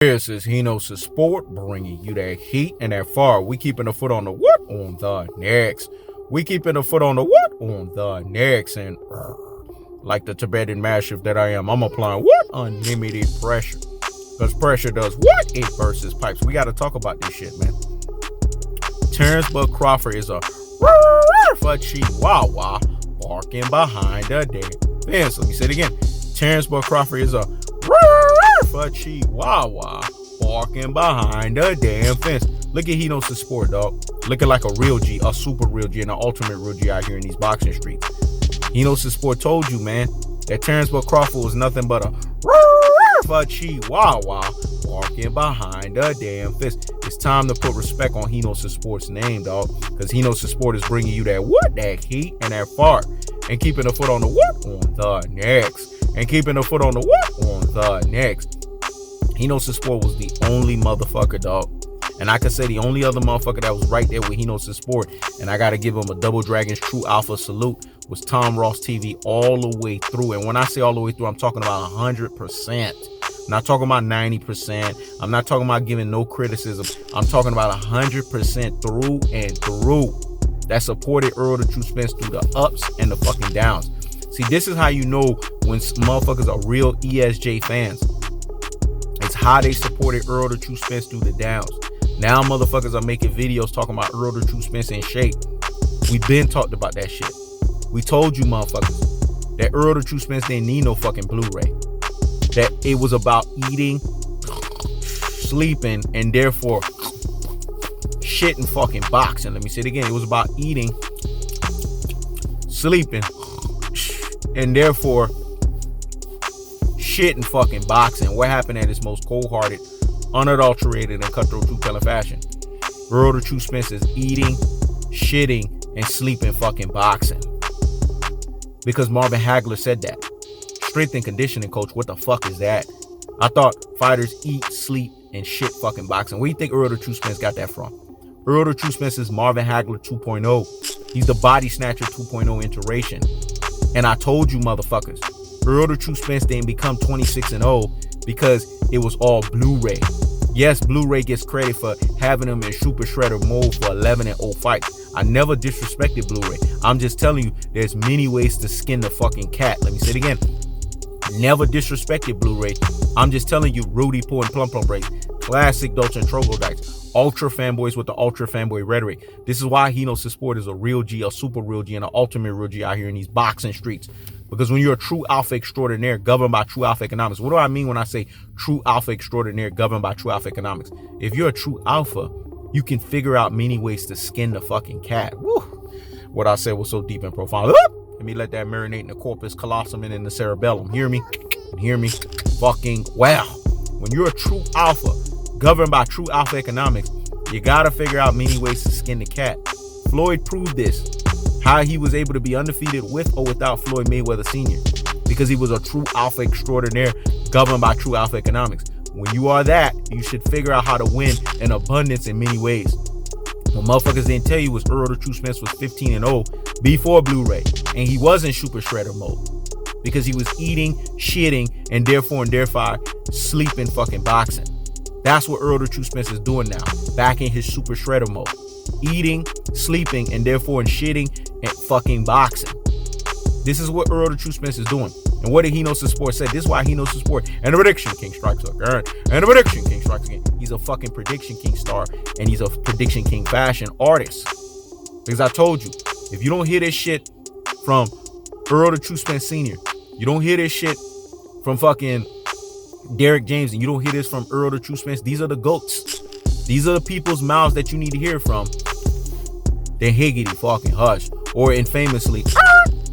This is Hkhs Sport, bringing you that heat and that fire. We keeping the foot on the what? On the next. We keeping the foot on the what? On the next. And like the Tibetan Mastiff that I am, I'm applying what? Unlimited pressure. Because pressure does what? It bursts pipes. We got to talk about this shit, man. Terence Crawford is a for Chihuahua barking behind the damn fence. Let me say it again. Terence Crawford is a for Chihuahua barking behind the damn fence. Look at Hkhs Sport, dog. Looking like a real G, a super real G, and an ultimate real G out here in these boxing streets. Hkhs Sport told you, man, that Terence Crawford was nothing but a for Chihuahua barking behind the damn fence. It's time to put respect on Hkhs Sport's name, dog, because Hkhs Sport is bringing you that what? That heat and that fart, and keeping the foot on the what? On the next. And keeping the foot on the what? On the next. Hkhs Sport was the only motherfucker, dog. And I could say the only other motherfucker that was right there with Hkhs Sport, and I got to give him a Double Dragons True Alpha salute, was Tomrosstv all the way through. And when I say all the way through, I'm talking about 100%. I'm not talking about 90%. I'm not talking about giving no criticism. I'm talking about 100% through and through. That supported Errol the True Spence through the ups and the fucking downs. See, this is how you know when motherfuckers are real ESJ fans. It's how they supported Errol the True Spence through the downs. Now motherfuckers are making videos talking about Errol the True Spence in shape. We been talked about that shit. We told you motherfuckers that Errol the True Spence didn't need no fucking Blu-ray. That it was about eating, sleeping, and therefore shit and fucking boxing. Let me say it again. It was about eating, sleeping, and therefore shit and fucking boxing. What happened at its most cold-hearted, unadulterated, and cutthroat truth-telling fashion? Errol the True Spence is eating, shitting, and sleeping fucking boxing. Because Marvin Hagler said that. Strength and conditioning coach, what the fuck is that? I thought fighters eat, sleep, and shit fucking boxing. Where do you think Errol the True Spence got that from? Errol the True Spence is Marvin Hagler 2.0. He's the body snatcher 2.0 iteration. And I told you motherfuckers, Errol the True Spence didn't become 26-0 because it was all Blu-ray. Yes, Blu-ray gets credit for having him in super shredder mode for 11-0 fights. I never disrespected Blu-ray. I'm just telling you, there's many ways to skin the fucking cat. Let me say it again. Never disrespected Blu-ray. I'm just telling you, Rudy Poor and Plum Break, classic Dolce and Troglodytes, ultra fanboys with the ultra fanboy rhetoric. This is why Hkhs Sport is a real G, a super real G, and an ultimate real G out here in these boxing streets. Because when you're a true alpha extraordinaire governed by true alpha economics, what do I mean when I say true alpha extraordinaire governed by true alpha economics? If you're a true alpha, you can figure out many ways to skin the fucking cat. Woo. What I said was so deep and profound. Let me let that marinate in the corpus callosum and in the cerebellum. Hear me? Hear me? Fucking well. When you're a true alpha governed by true alpha economics, you gotta figure out many ways to skin the cat. Floyd proved this. How he was able to be undefeated with or without Floyd Mayweather Sr. Because he was a true alpha extraordinaire governed by true alpha economics. When you are that, you should figure out how to win in abundance in many ways. What motherfuckers didn't tell you was Errol the True Spence was 15-0 before Blu-ray, and he was in super shredder mode because he was eating, shitting, and therefore sleeping fucking boxing. That's what Errol the True Spence is doing now, back in his super shredder mode, eating, sleeping, and therefore shitting and fucking boxing. This is what Errol the True Spence is doing. And what did Hkhs Sport say? This is why Hkhs Sport and the Prediction King strikes again. And the Prediction King strikes again. He's a fucking Prediction King star, and he's a Prediction King fashion artist. Because I told you, if you don't hear this shit from Errol the True Spence Sr., you don't hear this shit from fucking Derek James, and you don't hear this from Errol the True Spence, these are the goats. These are the people's mouths that you need to hear from. Then higgity fucking hush. Or infamously,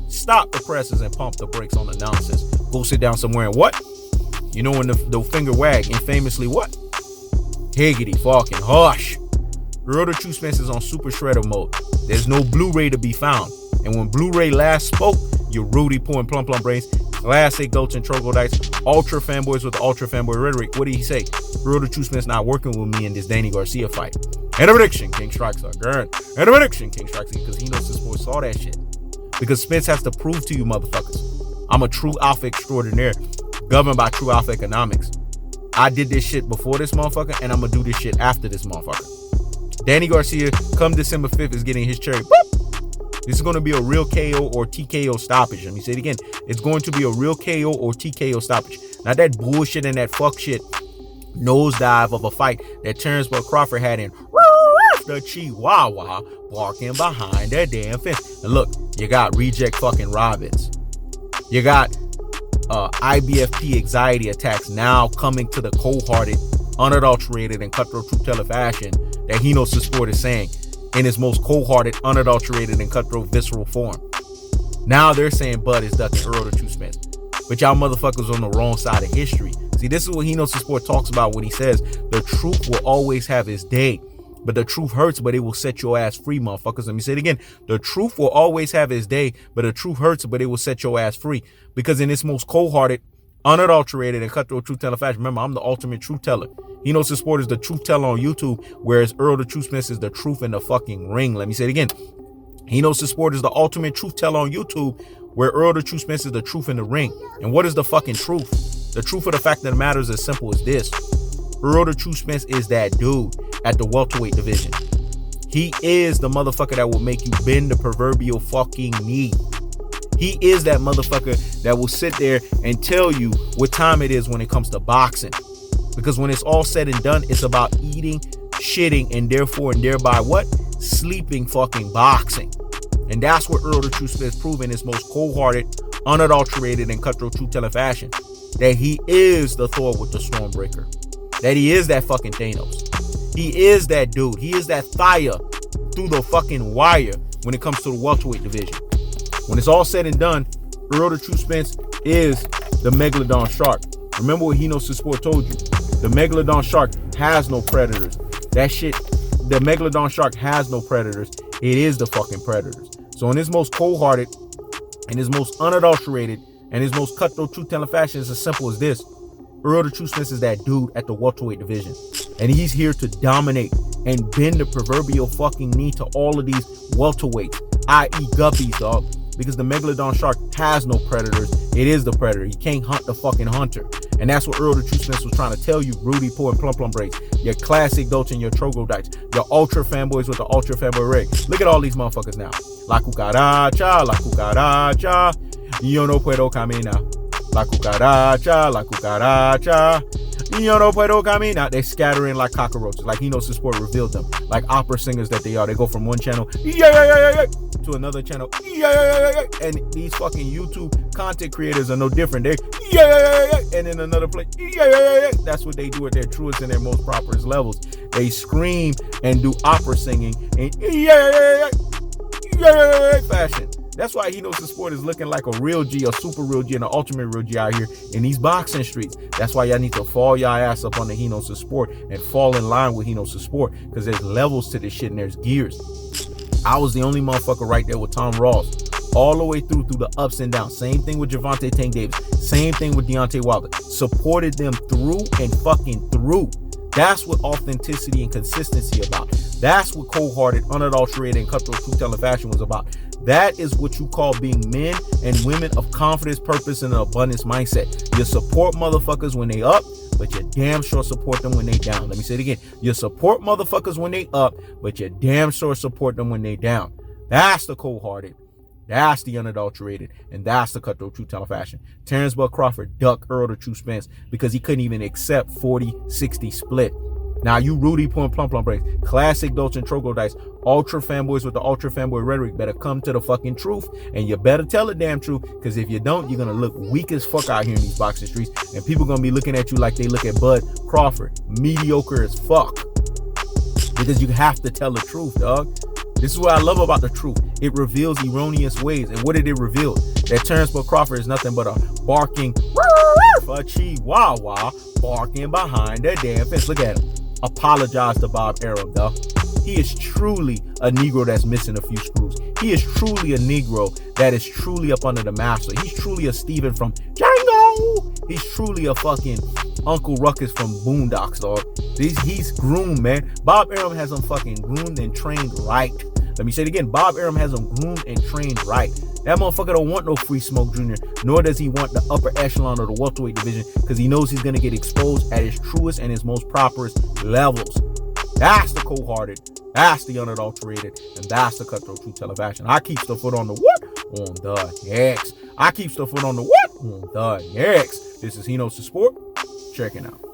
stop the presses and pump the brakes on the nonsense. Go sit down somewhere and what? You know when the finger wag, infamously what? Higgity fucking hush. Errol the True Spence is on super shredder mode. There's no Blu-ray to be found. And when Blu-ray last spoke, your Rudy Poor and Plum Brains, classic Dolce and Troglodytes, ultra fanboys with the ultra fanboy rhetoric. What did he say? Errol the True Spence not working with me in this Danny Garcia fight. And the Prediction King strikes again. And the Prediction King strikes again because Hkhs Sport saw that shit. Because Spence has to prove to you motherfuckers, I'm a true alpha extraordinaire governed by true alpha economics. I did this shit before this motherfucker, and I'm gonna do this shit after this motherfucker. Danny Garcia, come December 5th, is getting his cherry. Boop! This is going to be a real KO or TKO stoppage. Let me say it again. It's going to be a real KO or TKO stoppage. Not that bullshit and that fuck shit nosedive of a fight that Terence Crawford had in the Chihuahua barking behind that damn fence. And look, you got reject fucking Robbins. You got IBFP anxiety attacks now coming to the cold-hearted, unadulterated, and cutthroat truth teller fashion that he knows the sport is saying in his most cold-hearted, unadulterated, and cutthroat visceral form. Now they're saying Bud is ducking Errol the Truth Spence. But y'all motherfuckers on the wrong side of history. See, this is what he knows the sport talks about when he says the truth will always have its day. But the truth hurts, but it will set your ass free, motherfuckers. Let me say it again. The truth will always have its day, but the truth hurts, but it will set your ass free. Because in this most cold-hearted, unadulterated, and cutthroat truth teller fashion, remember, I'm the ultimate truth teller. He knows the sport is the truth teller on YouTube, whereas Errol the Truth Spence is the truth in the fucking ring. Let me say it again. He knows the sport is the ultimate truth teller on YouTube, where Errol the Truth Spence is the truth in the ring. And what is the fucking truth? The truth of the fact that the matter is as simple as this. Errol the Truth Spence is that dude at the welterweight division. He is the motherfucker that will make you bend the proverbial fucking knee. He is that motherfucker that will sit there and tell you what time it is when it comes to boxing. Because when it's all said and done, it's about eating, shitting, and therefore and thereby what? Sleeping fucking boxing. And that's what Errol the Truth Spence proved in his most cold-hearted, unadulterated, and cutthroat truth-teller fashion. That he is the Thor with the Stormbreaker. That he is that fucking Thanos. He is that dude. He is that fire through the fucking wire when it comes to the welterweight division. When it's all said and done, Errol the Truth Spence is the Megalodon Shark. Remember what Hino's Sport told you. The Megalodon Shark has no predators. That shit, the Megalodon Shark has no predators. It is the fucking predators. So in his most cold-hearted, and his most unadulterated, and his most cutthroat truth-telling fashion is as simple as this. Errol the Truth Spence is that dude at the welterweight division. And he's here to dominate and bend the proverbial fucking knee to all of these welterweights, i.e. guppies, dog. Because the Megalodon Shark has no predators. It is the predator. You can't hunt the fucking hunter. And that's what Errol the Truth Spence was trying to tell you, Rudy, Poor, and Plum breaks. Your classic Dolce and your troglodytes. Your ultra fanboys with the ultra fanboy rig. Look at all these motherfuckers now. La cucaracha, la cucaracha. Yo no puedo caminar. La cucaracha, la cucaracha. Yo no puedo caminar. They scattering like cockroaches. Like he knows the sport revealed them. Like opera singers that they are. They go from one channel to another channel. And these fucking YouTube content creators are no different. They and in another place. That's what they do at their truest and their most properest levels. They scream and do opera singing and fashion. That's why he knows the sport is looking like a real G, a super real G, and an ultimate real G out here in these boxing streets. That's why y'all need to fall y'all ass up on the He Knows the Sport and fall in line with He Knows the Sport, because there's levels to this shit and there's gears. I was the only motherfucker right there with Tom Ross all the way through the ups and downs. Same thing with Gervonta Tank Davis. Same thing with Deontay Wilder. Supported them through and fucking through. That's what authenticity and consistency about. That's what cold-hearted, unadulterated, and cutthroat truth-telling fashion was about. That is what you call being men and women of confidence, purpose, and an abundance mindset. You support motherfuckers when they up, but you damn sure support them when they down. Let me say it again. You support motherfuckers when they up, but you damn sure support them when they down. That's the cold-hearted. That's the unadulterated, and that's the cutthroat truth-telling fashion. Terence Crawford ducked Errol the Truth Spence because he couldn't even accept 40-60 split. Now you Rudy, Poor, and Plum breaks, classic Dolce and troglodytes, ultra fanboys with the ultra fanboy rhetoric better come to the fucking truth, and you better tell the damn truth, because if you don't, you're gonna look weak as fuck out here in these boxing streets, and people gonna be looking at you like they look at Bud Crawford, mediocre as fuck, because you have to tell the truth, dog. This is what I love about the truth. It reveals erroneous ways. And what did it reveal? That Terence Crawford is nothing but a barking for Chihuahua barking behind that damn fence. Look at him. Apologize to Bob Arum, dog. He is truly a Negro that's missing a few screws. He is truly a Negro that is truly up under the master. He's truly a Steven from Django. He's truly a fucking Uncle Ruckus from Boondocks, dog. He's groomed, man. Bob Arum has him fucking groomed and trained right. Let me say it again. Bob Arum has him groomed and trained right. That motherfucker don't want no free smoke junior, nor does he want the upper echelon of the welterweight division, because he knows he's going to get exposed at his truest and his most properest levels. That's the cold-hearted, that's the unadulterated, and that's the cutthroat true telling fashion. I keep the foot on the what? On the next. I keep the foot on the what? On the next. This is He Knows the Sport. Checking out.